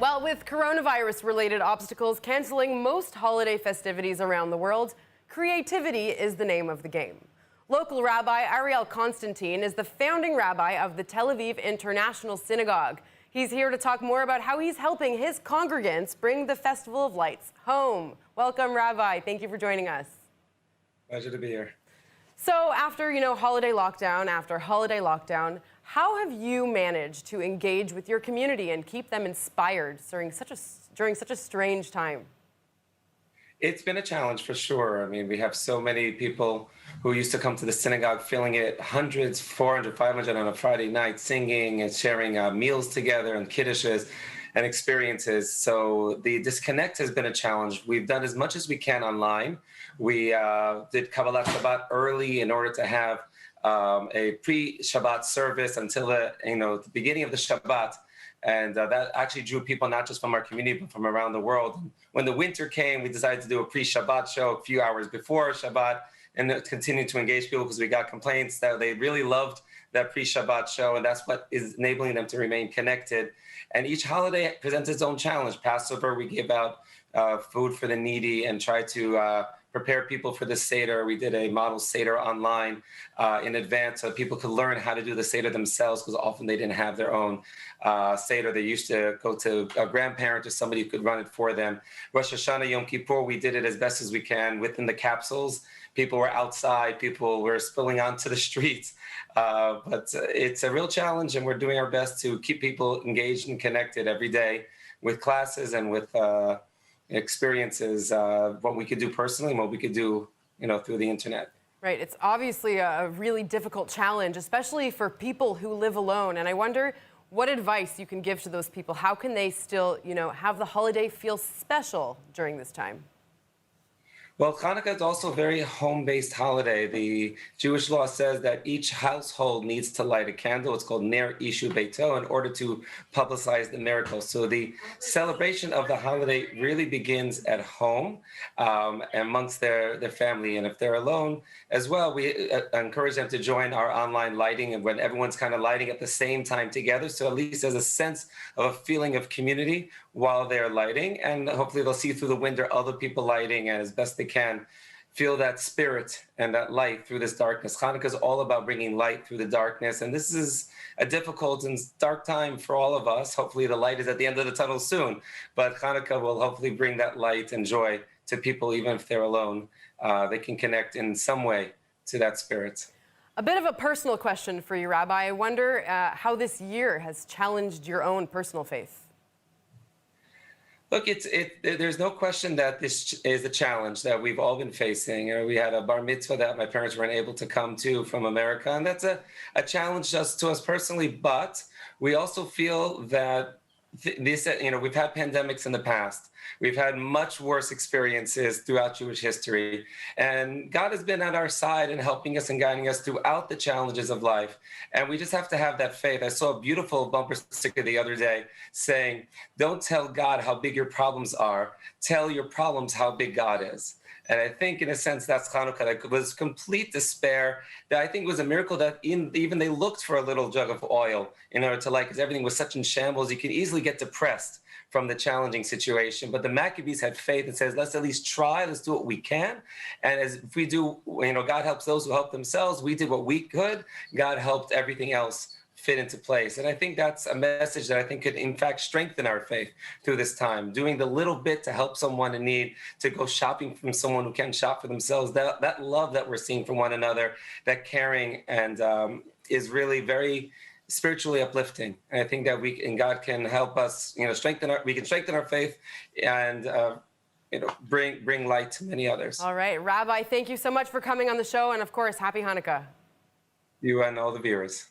Well, with coronavirus-related obstacles canceling most holiday festivities around the world, creativity is the name of the game. Local Rabbi Ariel Konstantyn is the founding rabbi of the Tel Aviv International Synagogue. He's here to talk more about how he's helping his congregants bring the Festival of Lights home. Welcome, Rabbi. Thank you for joining us. Pleasure to be here. So after, holiday lockdown after holiday lockdown, how have you managed to engage with your community and keep them inspired during such a strange time? It's been a challenge for sure. I mean, we have so many people who used to come to the synagogue filling it, hundreds, 400, 500 on a Friday night, singing and sharing meals together and kiddushes and experiences. So the disconnect has been a challenge. We've done as much as we can online. We did Kabbalat Shabbat early in order to have a pre-Shabbat service until the beginning of the Shabbat. And that actually drew people not just from our community, but from around the world. When the winter came, we decided to do a pre-Shabbat show a few hours before Shabbat and continue to engage people because we got complaints that they really loved that pre-Shabbat show, and that's what is enabling them to remain connected. And each holiday presents its own challenge. Passover, we give out food for the needy and try to prepare people for the Seder. We did a model Seder online in advance so people could learn how to do the Seder themselves because often they didn't have their own Seder. They used to go to a grandparent or somebody who could run it for them. Rosh Hashanah, Yom Kippur, we did it as best as we can within the capsules. People were outside, people were spilling onto the streets. But it's a real challenge, and we're doing our best to keep people engaged and connected every day with classes and with experiences, what we could do personally and what we could do, through the internet. Right. It's obviously a really difficult challenge, especially for people who live alone. And I wonder what advice you can give to those people. How can they still, have the holiday feel special during this time? Well, Chanukah is also a very home-based holiday. The Jewish law says that each household needs to light a candle. It's called Ner Ishu Beito in order to publicize the miracle. So the celebration of the holiday really begins at home amongst their family. And if they're alone as well, we encourage them to join our online lighting and when everyone's kind of lighting at the same time together. So at least there's a sense of a feeling of community while they're lighting. And hopefully they'll see through the window other people lighting, and as best they can feel that spirit and that light through this darkness. Hanukkah is all about bringing light through the darkness, and this is a difficult and dark time for all of us. Hopefully the light is at the end of the tunnel soon, but Hanukkah will hopefully bring that light and joy to people even if they're alone. They can connect in some way to that spirit. A bit of a personal question for you, Rabbi. I wonder how this year has challenged your own personal faith. Look, there's no question that this is a challenge that we've all been facing. We had a bar mitzvah that my parents weren't able to come to from America, and that's a challenge just to us personally. But we also feel that we've had pandemics in the past. We've had much worse experiences throughout Jewish history. And God has been at our side and helping us and guiding us throughout the challenges of life. And we just have to have that faith. I saw a beautiful bumper sticker the other day saying, "Don't tell God how big your problems are. Tell your problems how big God is." And I think, in a sense, that's Chanukah. That was complete despair. That I think was a miracle that even they looked for a little jug of oil in order to light, because everything was such in shambles. You can easily get depressed from the challenging situation. But the Maccabees had faith and says, let's at least try. Let's do what we can. And if we do, God helps those who help themselves. We did what we could. God helped everything else fit into place. And I think that's a message that I think could, in fact, strengthen our faith through this time. Doing the little bit to help someone in need, to go shopping from someone who can't shop for themselves, that love that we're seeing from one another, that caring, and is really very spiritually uplifting. And I think that God can help us, strengthen our faith and bring light to many others. All right, Rabbi, thank you so much for coming on the show, and of course, happy Hanukkah. You and all the viewers.